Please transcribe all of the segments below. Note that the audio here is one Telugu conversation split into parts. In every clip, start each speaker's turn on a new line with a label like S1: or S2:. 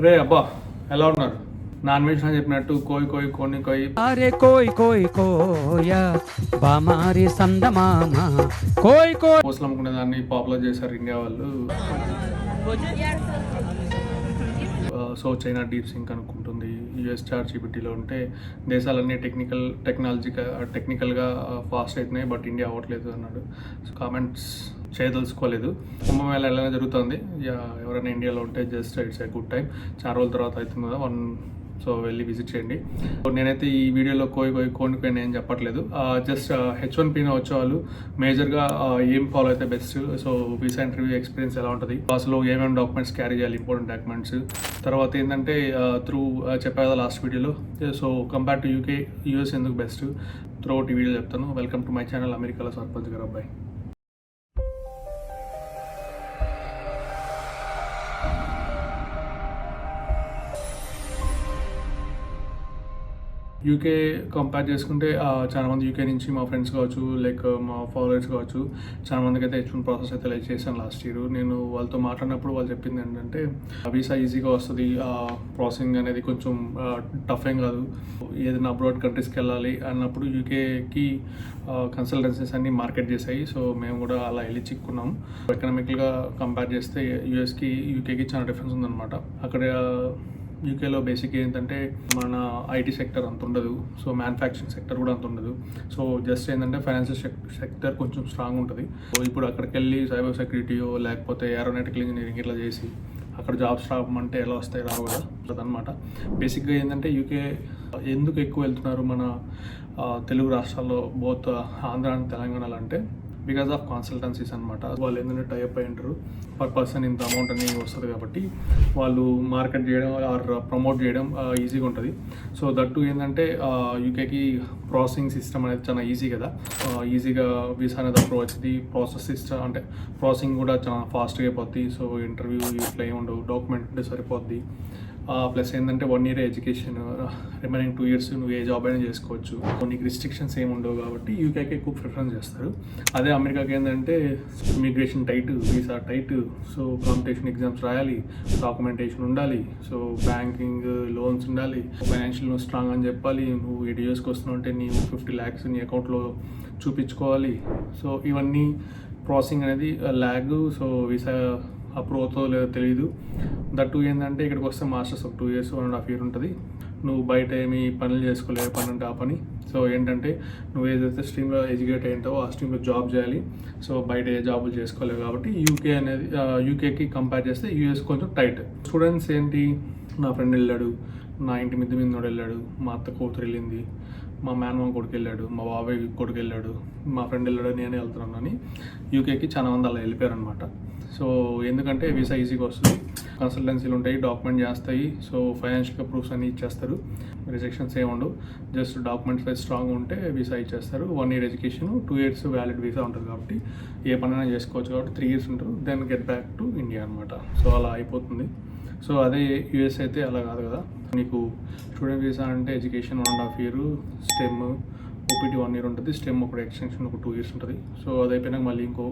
S1: రే అబ్బా ఎలా ఉన్నారు? నాన్ వెజ్ అని చెప్పినట్టు కోయి కోయి కొన్ని కోయి
S2: అరే కోయ్ కోయ్ కోయా బామారి సందమామ కోయ్ కోయ్
S1: పోస్టులు అమ్ముకునే దాన్ని పాపులర్ చేశారు ఇండియా వాళ్ళు. సో చైనా డీప్ సింక్ అనుకుంటుంది, యూఎస్ చాట్ జీపీటీలో ఉంటే దేశాలన్నీ టెక్నికల్గా ఫాస్ట్ అవుతున్నాయి, బట్ ఇండియా అవ్వట్లేదు అన్నాడు. కామెంట్స్ చేయదలుచుకోలేదు. కుంభమేళ ఎలా జరుగుతుంది, ఎవరైనా ఇండియాలో ఉంటే just it's a good time. చాలా రోజుల తర్వాత అవుతుంది కదా సో వెళ్ళి విజిట్ చేయండి. నేనైతే ఈ వీడియోలో కోని నేను చెప్పట్లేదు. జస్ట్ H1B వచ్చేవాళ్ళు మేజర్గా ఏం ఫాలో అయితే best, so visa interview experience ఎలా ఉంటుంది, అసలు ఏమేమి డాక్యుమెంట్స్ క్యారీ చేయాలి, ఇంపార్టెంట్ డాక్యుమెంట్స్. తర్వాత ఏంటంటే చెప్పా కదా లాస్ట్ వీడియోలో, so compare to UK US ఎందుకు బెస్ట్ త్రూ అవుట్ ఈ వీడియో చెప్తాను. వెల్కమ్ టు మై ఛానల్ అమెరికాలో సర్పంచ్ గారు అబ్బాయి. యూకే కంపేర్ చేసుకుంటే చాలా మంది యూకే నుంచి మా ఫ్రెండ్స్ కావచ్చు, లైక్ మా ఫాలోవర్స్ కావచ్చు, చాలా మందికి అయితే H1 ప్రాసెస్ అయితే లైక్ చేశాను లాస్ట్ ఇయర్. నేను వాళ్ళతో మాట్లాడినప్పుడు వాళ్ళు చెప్పింది ఏంటంటే వీసా ఈజీగా వస్తుంది, ప్రాసెసింగ్ అనేది కొంచెం టఫ్ ఏం కాదు. ఏదైనా అబ్రాడ్ కంట్రీస్కి వెళ్ళాలి అన్నప్పుడు యూకేకి కన్సల్టెన్సీస్ అన్ని మార్కెట్ చేశాయి. సో మేము కూడా అలా వెళ్ళి చిక్కున్నాం. ఎకనామికల్గా కంపేర్ చేస్తే యూఎస్కి యూకేకి చాలా డిఫరెన్స్ ఉందన్నమాట. అక్కడ యూకేలో బేసిక్ ఏంటంటే మన ఐటీ సెక్టర్ అంత ఉండదు, సో మ్యానుఫ్యాక్చరింగ్ సెక్టర్ కూడా అంత ఉండదు. సో జస్ట్ ఏంటంటే ఫైనాన్షియల్ సెక్టర్ కొంచెం స్ట్రాంగ్ ఉంటుంది. సో ఇప్పుడు అక్కడికి వెళ్ళి సైబర్ సెక్యూరిటీయో లేకపోతే ఏరోనాటికల్ ఇంజనీరింగ్ ఇట్లా చేసి అక్కడ జాబ్స్ రావమంటే ఎలా వస్తాయి, రావు కదా అదనమాట. బేసిక్గా ఏంటంటే యూకే ఎందుకు ఎక్కువ వెళ్తున్నారు మన తెలుగు రాష్ట్రాల్లో, బోత్ ఆంధ్ర అండ్ తెలంగాణలో అంటే బికాస్ ఆఫ్ కన్సల్టెన్సీస్ అనమాట. వాళ్ళు ఏంటంటే టైప్ అయి ఉంటారు, పర్ పర్సన్ ఇంత అమౌంట్ అనేది వస్తుంది కాబట్టి వాళ్ళు మార్కెట్ చేయడం ఆర్ ప్రమోట్ చేయడం ఈజీగా ఉంటుంది. సో దట్టు ఏంటంటే యూకేకి ప్రాసెసింగ్ సిస్టమ్ అనేది చాలా ఈజీ కదా, ఈజీగా వీసా అనేది అప్రూవ్ వచ్చింది. ప్రాసెస్ సిస్టమ్ అంటే ప్రాసెసింగ్ కూడా చాలా ఫాస్ట్గా అయిపోద్ది. సో ఇంటర్వ్యూ ఇట్లా ఏమి ఉండవు, డాక్యుమెంట్ ఉంటే సరిపోద్ది. ప్లస్ ఏంటంటే 1 year ఎడ్యుకేషన్, రిమైనింగ్ 2 years నువ్వు ఏ జాబ్ అయినా చేసుకోవచ్చు. నీకు రిస్ట్రిక్షన్స్ ఏమి ఉండవు కాబట్టి యూకేకి ఎక్కువ ప్రిఫరెన్స్ చేస్తారు. అదే అమెరికాకి ఏంటంటే immigration tight, visa tight, so competition exams రాయాలి, డాక్యుమెంటేషన్ ఉండాలి, సో బ్యాంకింగ్ లోన్స్ ఉండాలి, ఫైనాన్షియల్ నువ్వు స్ట్రాంగ్ అని చెప్పాలి. నువ్వు 8 yearsకి వస్తున్నావు అంటే నీవు 50 lakhs నీ అకౌంట్లో చూపించుకోవాలి. సో ఇవన్నీ ప్రాసెసింగ్ అనేది ల్యాగ్. సో వీసా అప్రూవ్ అవుతుందో లేదో తెలియదు. దట్టు ఏంటంటే ఇక్కడికి వస్తే మాస్టర్స్ ఒక 2 years 1.5 year ఉంటుంది. నువ్వు బయట ఏమి పనులు చేసుకోలేవు, పని అంటే ఆ పని. సో ఏంటంటే నువ్వు ఏదైతే స్ట్రీమ్లో ఎడ్యుకేట్ అయ్యింటావో ఆ స్ట్రీమ్లో జాబ్ చేయాలి. సో బయట ఏ జాబులు చేసుకోలేవు కాబట్టి యూకేకి కంపేర్ చేస్తే యూఎస్ కొంచెం టైట్. స్టూడెంట్స్ ఏంటి, నా ఫ్రెండ్ వెళ్ళాడు, నా ఇంటి మీద వెళ్ళాడు, మా అత్త కూతురు వెళ్ళింది, మా మేనమామ కొడుకు వెళ్ళాడు, మా బాబాయ్ కొడుకు వెళ్ళాడు, మా ఫ్రెండ్ వెళ్ళాడు, నేనే వెళ్తున్నాను అని యూకేకి చాలా మంది అలా వెళ్ళిపోయారు అనమాట. సో ఎందుకంటే వీసా ఈజీగా వస్తుంది, కన్సల్టెన్సీలు ఉంటాయి, డాక్యుమెంట్ చేస్తాయి, సో ఫైనాన్షియల్గా ప్రూఫ్స్ అన్నీ ఇచ్చేస్తారు, రిజెక్షన్స్ ఏమి ఉండవు. జస్ట్ డాక్యుమెంట్స్ వైజ్ స్ట్రాంగ్ ఉంటే వీసా ఇచ్చేస్తారు. 1 year education, 2 years valid visa ఉంటుంది కాబట్టి ఏ పనైనా చేసుకోవచ్చు. కాబట్టి 3 years ఉంటారు, then get back to India అనమాట. సో అలా అయిపోతుంది. సో అదే యూఎస్ అయితే అలా కాదు కదా. నీకు స్టూడెంట్ వీసా అంటే education 1.5 year, stem OPT 1 year ఉంటుంది, స్టెమ్ ఒక ఎక్స్టెన్షన్ ఒక 2 years ఉంటుంది. సో అది అయిపోయినాక మళ్ళీ ఇంకో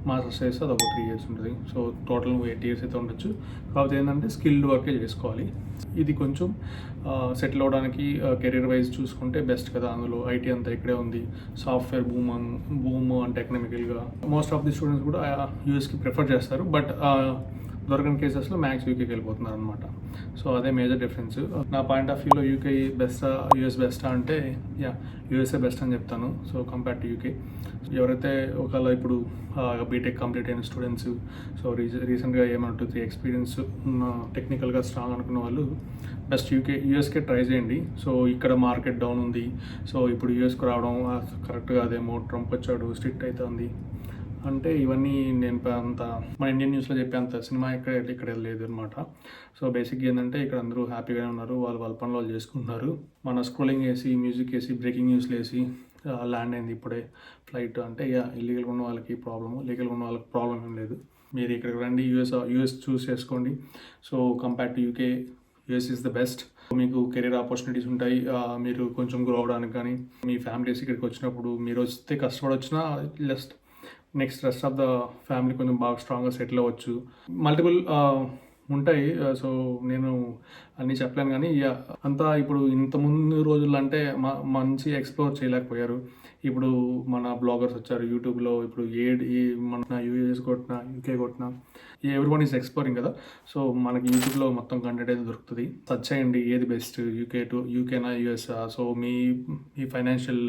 S1: మాస్టర్స్ చేస్తే అది ఒక 3 years ఉంటుంది. సో టోటల్ నువ్వు 8 years అయితే ఉండొచ్చు. కాకపోతే ఏంటంటే స్కిల్డ్ వర్కే చేసుకోవాలి. ఇది కొంచెం సెటిల్ అవ్వడానికి కెరీర్ వైజ్ చూసుకుంటే బెస్ట్ కదా. అందులో ఐటీ అంతా ఇక్కడే ఉంది, సాఫ్ట్వేర్ బూమ్ అంటే ఎకనామికల్గా మోస్ట్ ఆఫ్ ది స్టూడెంట్స్ కూడా యూఎస్కి ప్రిఫర్ చేస్తారు. బట్ దొరకని కేసెస్లో మ్యాక్స్ యూకేకి వెళ్ళిపోతున్నారు అనమాట. సో అదే మేజర్ డిఫరెన్స్. నా పాయింట్ ఆఫ్ వ్యూలో యూకే బెస్టా యూఎస్ బెస్టా అంటే యూఎస్ఏ బెస్ట్ అని చెప్తాను. సో కంపేర్ టు యూకే ఎవరైతే ఒకవేళ ఇప్పుడు బీటెక్ కంప్లీట్ అయిన స్టూడెంట్స్, సో రీసెంట్గా ఏమంటుంది ఎక్స్పీరియన్స్ ఉన్న టెక్నికల్గా స్ట్రాంగ్ అనుకున్న వాళ్ళు బెస్ట్ యూఎస్కే ట్రై చేయండి. సో ఇక్కడ మార్కెట్ డౌన్ ఉంది, సో ఇప్పుడు యూఎస్కి రావడం కరెక్ట్గా అదేమో ట్రంప్ వచ్చాడు, స్ట్రిక్ట్ అవుతుంది అంటే ఇవన్నీ నేను అంత మన ఇండియన్ న్యూస్లో చెప్పే అంత సినిమా ఇక్కడ లేదు అనమాట. సో బేసిక్గా ఏంటంటే ఇక్కడ అందరూ హ్యాపీగానే ఉన్నారు, వాళ్ళ పనులు వాళ్ళు చేసుకుంటున్నారు. మన స్క్రోలింగ్ వేసి, మ్యూజిక్ వేసి, బ్రేకింగ్ న్యూస్లు వేసి ల్యాండ్ అయింది ఇప్పుడే ఫ్లైట్ అంటే ఇల్లీగల్గా ఉన్న వాళ్ళకి ప్రాబ్లము, లీగల్గా ఉన్న వాళ్ళకి ప్రాబ్లం ఏం లేదు. మీరు ఇక్కడికి రండి, యూఎస్ చూస్ చేసుకోండి. So compare to UK US is the best. మీకు కెరీర్ ఆపర్చునిటీస్ ఉంటాయి, మీరు కొంచెం గ్రో అవ్వడానికి. కానీ మీ ఫ్యామిలీస్ ఇక్కడికి వచ్చినప్పుడు మీరు వస్తే కష్టపడి వచ్చినా రెస్ట్ ఆఫ్ ద ఫ్యామిలీ కొంచెం బాగా స్ట్రాంగ్గా సెటిల్ అవ్వచ్చు. మల్టిపుల్ ఉంటాయి. సో నేను అన్నీ చెప్పలేను కానీ అంతా ఇప్పుడు ఇంత ముందు రోజుల్లో అంటే మంచి ఎక్స్‌ప్లోర్ చేయలేకపోయారు. ఇప్పుడు మన బ్లాగర్స్ వచ్చారు యూట్యూబ్‌లో. ఇప్పుడు మన యూఎస్ కొట్టినా, యూకే కొట్టినా ఎవ్రీవన్ ఈస్ ఎక్స్‌ప్లోరింగ్ కదా! సో మనకి యూట్యూబ్‌లో మొత్తం కంటెంట్ అయితే దొరుకుతది. సెర్చ్ చేయండి ఏది బెస్ట్ యూకేనా, యూఎస్‌ఆ. సో మీ ఫైనాన్షియల్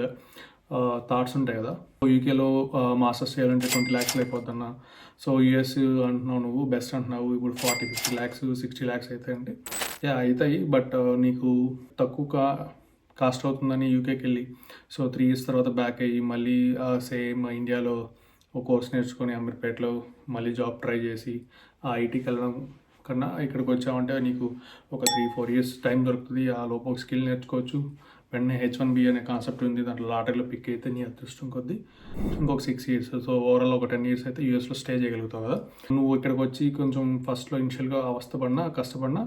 S1: థాట్స్ ఉంటాయి కదా! యూకేలో మాస్టర్స్ చేయాలంటే 20 lakhs అయిపోద్దన్న. సో యూఎస్ అంటున్నావు నువ్వు బెస్ట్ అంటున్నావు. ఇప్పుడు 40, 50 lakhs, 60 lakhs అయితాయంటే అయితాయి. బట్ నీకు తక్కువ కాస్ట్ అవుతుందని యూకేకెళ్ళి సో 3 years తర్వాత బ్యాక్ అయ్యి మళ్ళీ సేమ్ ఇండియాలో ఒక కోర్స్ నేర్చుకొని అమీర్పేటలో మళ్ళీ జాబ్ ట్రై చేసి ఆ ఐటీకి వెళ్ళడం కన్నా ఇక్కడికి వచ్చామంటే నీకు ఒక 3-4 years టైం దొరుకుతుంది. ఆ లోపు ఒక స్కిల్ నేర్చుకోవచ్చు. వెంటనే H1B అనే కాన్సెప్ట్ ఉంది. దాంట్లో లాటరీలో పిక్ అయితే నీ అదృష్టం కొద్దీ ఇంకొక 6 years. సో ఓవరాల్ ఒక 10 years అయితే యూఎస్లో స్టే చేయగలుగుతావు కదా! నువ్వు ఇక్కడికి వచ్చి కొంచెం ఫస్ట్‌లో ఇనిషియల్‌గా అవస్థపడినా, కష్టపడినా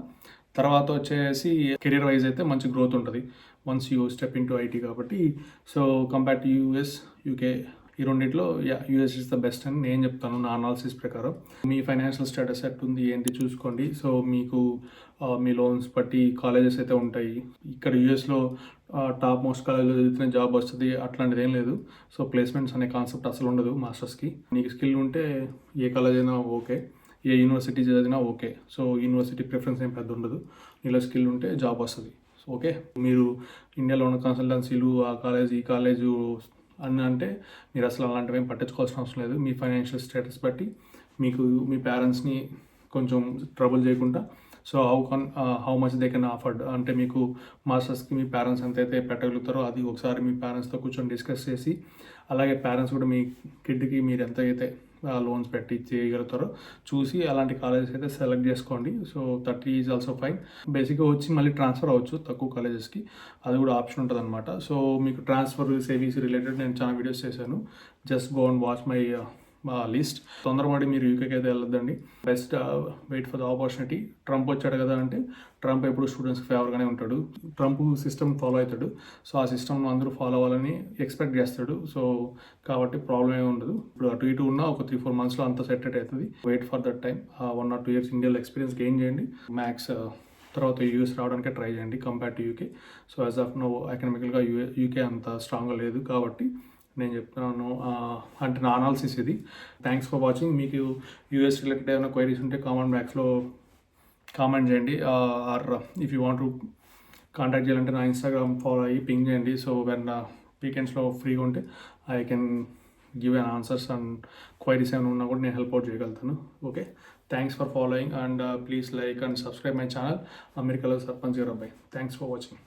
S1: తర్వాత వచ్చేసి కెరీర్ వైజ్ అయితే మంచి గ్రోత్ ఉంటుంది. Once you step into IT కాబట్టి. So compare to US, UK ఈ రెండిట్లో యూఎస్ ఇస్ ద బెస్ట్ అని నేను చెప్తాను నా అనాలిసిస్ ప్రకారం. మీ ఫైనాన్షియల్ స్టేటస్ ఎట్టుంది ఏంటి చూసుకోండి. సో మీకు మీ లోన్స్ బట్టి కాలేజెస్ అయితే ఉంటాయి. ఇక్కడ యూఎస్లో టాప్ మోస్ట్ కాలేజ్లో చదివితేనే జాబ్ వస్తుంది అట్లాంటిది ఏం లేదు. సో ప్లేస్మెంట్స్ అనే కాన్సెప్ట్ అసలు ఉండదు మాస్టర్స్కి. నీకు స్కిల్ ఉంటే ఏ కాలేజ్ అయినా ఓకే, ఏ యూనివర్సిటీ చదివినా ఓకే. సో యూనివర్సిటీ ప్రిఫరెన్స్ ఏం పెద్ద ఉండదు. నీలో స్కిల్ ఉంటే జాబ్ వస్తుంది. సో ఓకే, మీరు ఇండియాలో ఉన్న కన్సల్టెన్సీలు ఆ కాలేజ్ ఈ కాలేజు అని అంటే మీరు అసలు అలాంటివి ఏం పట్టించుకోవాల్సిన అవసరం లేదు. మీ ఫైనాన్షియల్ స్టేటస్ బట్టి మీకు మీ పేరెంట్స్ని కొంచెం ట్రబుల్ చేయకుండా so how much they can afford అంటే మీకు మాస్టర్స్కి మీ పేరెంట్స్ ఎంతైతే పెట్టగలుగుతారో అది ఒకసారి మీ పేరెంట్స్తో కూర్చొని డిస్కస్ చేసి అలాగే పేరెంట్స్ కూడా మీ కిడ్కి మీరు ఎంత అయితే లోన్స్ పెట్టి చేయగలుగుతారో చూసి అలాంటి కాలేజెస్ అయితే సెలెక్ట్ చేసుకోండి. So 30 is also fine. బేసిక్గా వచ్చి మళ్ళీ ట్రాన్స్ఫర్ అవ్వచ్చు తక్కువ కాలేజెస్కి, అది కూడా ఆప్షన్ ఉంటుంది అనమాట. సో మీకు ట్రాన్స్ఫర్ సేవింగ్స్ రిలేటెడ్ నేను చాలా వీడియోస్ చేశాను. Just go and watch my list. తొందరపడి మీరు యూకేకి అయితే వెళ్ళొద్దండి. Best wait for the opportunity. Trump వచ్చాడు కదా అంటే ట్రంప్ ఎప్పుడు స్టూడెంట్స్కి ఫేవర్గానే ఉంటాడు. ట్రంప్ సిస్టమ్ ఫాలో అవుతాడు. సో ఆ సిస్టమ్ను అందరూ ఫాలో అవ్వాలని ఎక్స్పెక్ట్ చేస్తాడు. సో కాబట్టి ప్రాబ్లం ఏమి ఉండదు. ఇప్పుడు అటు ఇటు ఉన్న ఒక 3-4 monthsలో అంతా సెట్ అవుతుంది. Wait for that time. 1 or 2 years ఇండియాలో ఎక్స్పీరియన్స్ గెయిన్ చేయండి. మ్యాక్స్ తర్వాత యూఎస్ రావడానికే ట్రై చేయండి compare to UK. So as of now ఎకనామికల్గా యూకే అంత స్ట్రాంగ్గా లేదు కాబట్టి నేను చెప్తున్నాను. అంటే నా అనాలిసిస్ ఇది. Thanks for watching. మీకు యూఎస్ రిలేటెడ్ ఏమైనా క్వైరీస్ ఉంటే కామెంట్ బాక్స్లో కామెంట్ చేయండి. Or if you want to contact చేయాలంటే నా ఇన్స్టాగ్రామ్ ఫాలో అయ్యి పింగ్ చేయండి. సో వెన్ వీకెండ్స్లో ఫ్రీగా ఉంటే I can give an answers and queries ఏమైనా ఉన్నా కూడా నేను హెల్ప్ అవుట్ చేయగలుగుతాను. Okay, thanks for following and please like and subscribe my channel అమెరికాలో సర్పంచ్ గారు అబ్బాయి. Thanks for watching.